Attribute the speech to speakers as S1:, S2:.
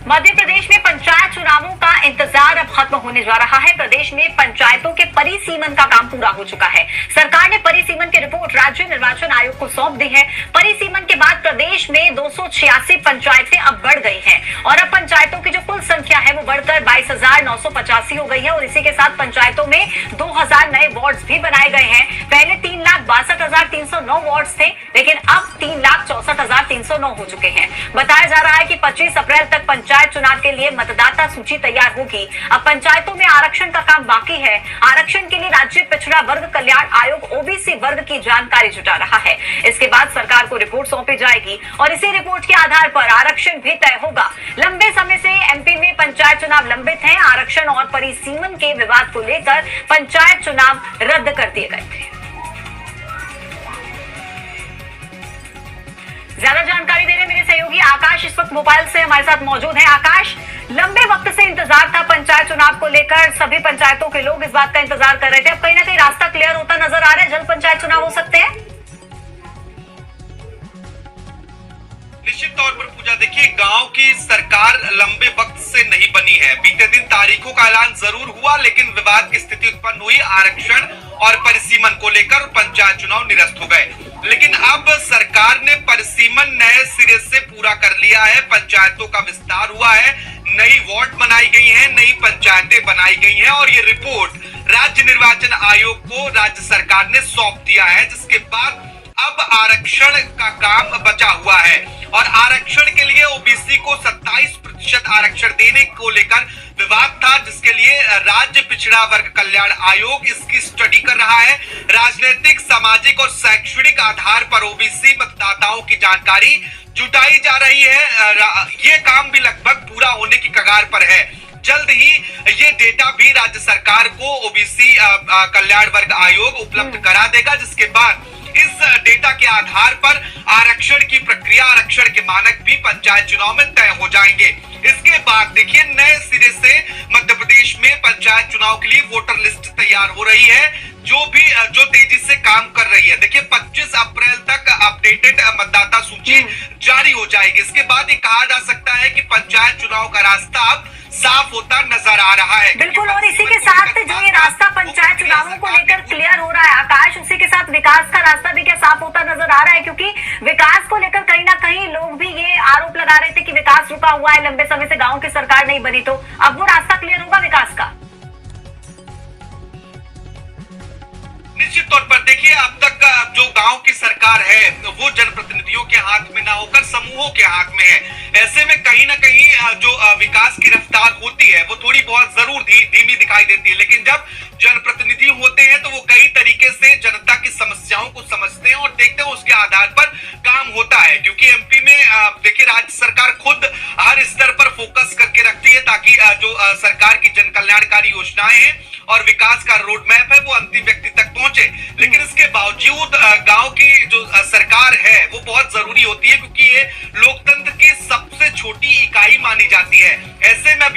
S1: मध्य प्रदेश में पंचायत चुनावों का इंतजार अब खत्म होने जा रहा है। प्रदेश में पंचायतों के परिसीमन का काम पूरा हो चुका है। सरकार ने परिसीमन की रिपोर्ट राज्य निर्वाचन आयोग को सौंप दी है। परिसीमन के बाद प्रदेश में 286 पंचायतें अब बढ़ गई हैं और अब पंचायतों की जो कुल संख्या है वो बढ़कर 22,985 हो गई है और इसी के साथ पंचायतों में 2,000 नए वार्ड्स भी बनाए गए हैं। पहले 3,62,309 वार्ड्स थे, लेकिन अब 3,64,309 हो चुके हैं। बताया जा रहा है कि 25 अप्रैल तक पंचायत चुनाव के लिए मतदाता सूची तैयार होगी। अब पंचायतों में आरक्षण का काम बाकी है। आरक्षण के लिए राज्य पिछड़ा वर्ग कल्याण आयोग ओबीसी वर्ग की जानकारी जुटा रहा है। इसके बाद सरकार को रिपोर्ट सौंपी जाएगी और इसी रिपोर्ट के आधार पर आरक्षण भी तय होगा। लंबे समय से एमपी में पंचायत चुनाव लंबित हैं। आरक्षण और परिसीमन के विवाद को लेकर पंचायत चुनाव रद्द कर दिए गए थे। ज्यादा जानकारी दे रहे मेरे सहयोगी आकाश इस वक्त मोबाइल से हमारे साथ मौजूद हैं। आकाश, लंबे वक्त से इंतजार था पंचायत चुनाव को लेकर, सभी पंचायतों के लोग इस बात का इंतजार कर रहे थे। अब कहीं ना कहीं रास्ता क्लियर होता नजर आ रहा है, जल्द पंचायत चुनाव हो सकते हैं।
S2: निश्चित तौर पर पूजा, देखिए गांव की सरकार लंबे वक्त से नहीं बनी है। बीते दिन तारीखों का ऐलान जरूर हुआ, लेकिन विवाद की स्थिति उत्पन्न हुई। आरक्षण और परिसीमन को लेकर पंचायत चुनाव निरस्त हो गए, लेकिन अब सरकार ने परिसीमन नए सिरे से पूरा कर लिया है। पंचायतों का विस्तार हुआ है, नई वार्ड बनाई गई है, नई पंचायतें बनाई गई हैं और ये रिपोर्ट राज्य निर्वाचन आयोग को राज्य सरकार ने सौंप दिया है, जिसके बाद अब आरक्षण का काम बचा हुआ है और आरक्षण के लिए ओबीसी को 27% आरक्षण देने को लेकर विवाद था, जिसके लिए राज्य पिछड़ा वर्ग कल्याण आयोग इसकी स्टडी कर रहा है। राजनीतिक, सामाजिक और शैक्षणिक आधार पर ओबीसी मतदाताओं की जानकारी जुटाई जा रही है। ये काम भी लगभग पूरा होने की कगार पर है। जल्द ही ये डेटा भी राज्य सरकार को ओबीसी कल्याण वर्ग आयोग उपलब्ध करा देगा, जिसके बाद इस डेटा के आधार पर आरक्षण की प्रक्रिया, आरक्षण के मानक भी पंचायत चुनाव में तय हो जाएंगे। इसके बाद देखिए नए सिरे से मध्य प्रदेश में पंचायत चुनाव के लिए वोटर लिस्ट तैयार हो रही है, जो तेजी से काम कर रही है। देखिए 25 अप्रैल तक अपडेटेड मतदाता सूची जारी हो जाएगी। इसके बाद ये कहा जा सकता है कि पंचायत चुनाव का रास्ता अब साफ होता नजर आ रहा है।
S1: बिल्कुल, और इसी के साथ जो ये रास्ता पंचायत चुनावों को लेकर क्लियर हो रहा है आकाश, उसी के साथ विकास का रास्ता भी क्या साफ होता नजर आ रहा है? क्योंकि विकास को लेकर कहीं ना कहीं लोग भी ये आरोप लगा रहे थे कि विकास रुका हुआ है, लंबे समय से गाँव की सरकार नहीं बनी, तो अब वो रास्ता क्लियर होगा विकास का?
S2: निश्चित तौर पर देखिए अब तक जो गांव की सरकार है वो जनप्रतिनिधियों के हाथ में ना होकर समूहों के हाथ में है। ऐसे में कहीं ना कहीं जो विकास की रफ्तार होती है वो थोड़ी बहुत जरूर धीमी दिखाई देती है, लेकिन जब जनप्रतिनिधि होते हैं तो वो कई तरीके से जनता की समस्याओं को समझते हैं और देखते हैं, उसके आधार पर काम होता है। क्योंकि एमपी में देखिए राज्य सरकार खुद हर स्तर पर फोकस करके रखती है ताकि जो सरकार की जन कल्याणकारी योजनाएं हैं और विकास का रोड मैप है वो अंतिम व्यक्ति तक पहुंचे। लेकिन इसके बावजूद गांव की जो सरकार है वो बहुत जरूरी होती है, क्योंकि ये लोकतंत्र की सबसे छोटी इकाई मानी जाती है। ऐसे में अब